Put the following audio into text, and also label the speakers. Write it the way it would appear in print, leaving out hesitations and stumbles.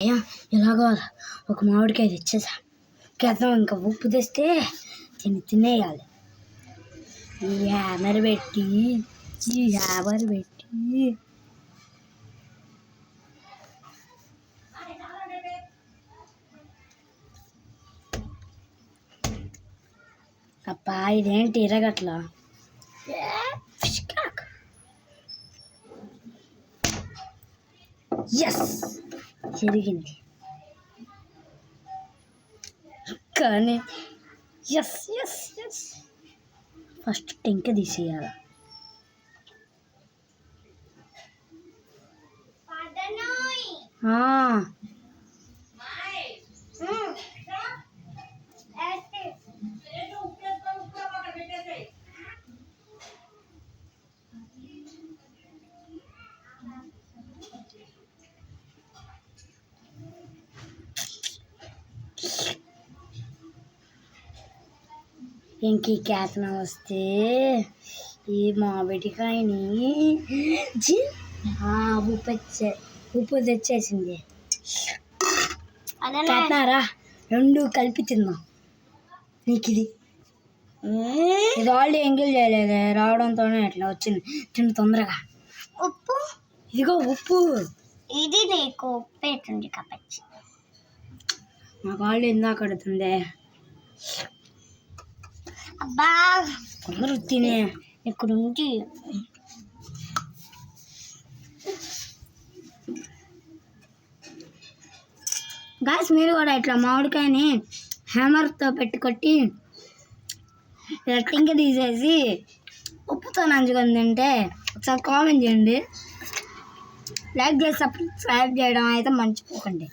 Speaker 1: అయ్యా ఇలాగో ఒక మామిడికాయ తెచ్చేసా కేద్దాం. ఇంకా ఉప్పు తెస్తే తినేయాలి. ఈ హ్యామర్ పెట్టి అబ్బా ఇదేంటి ఇరగట్లా. ఎస్ జరిగింది కానీ ఎస్ ఎస్ ఎస్ ఫస్ట్ టెంక తీసేయాలి. ఇంక కేతన వస్తే ఈ మామిడికాయని ఉప్పు తెచ్చేసింది. కేతనారా రెండు కలిపి తిందాం. నీకు ఇది ఆల్రెడీ ఎంగిల్ చేయలేదు, రావడంతోనే అట్లా వచ్చింది. తిండి తొందరగా. ఉప్పు ఇదిగో ఉప్పు. ఇది నీకు ఉప్పేటుంది కాబట్టి నాకు ఆల్రెడీ ఇందాక అడుగుతుంది. అబ్బా కొందరు తినే ఇక్కడ ఉంది. గాయస్ మీరు కూడా ఇట్లా మామిడికాయని హ్యామర్తో పెట్టి కొట్టి ఇలా టింక తీసేసి ఉప్పుతో నంచుకొని తింటే ఒకసారి కామెంట్ చేయండి. లైక్ చేసి సబ్స్క్రైబ్ చేయడం అయితే మర్చిపోకండి.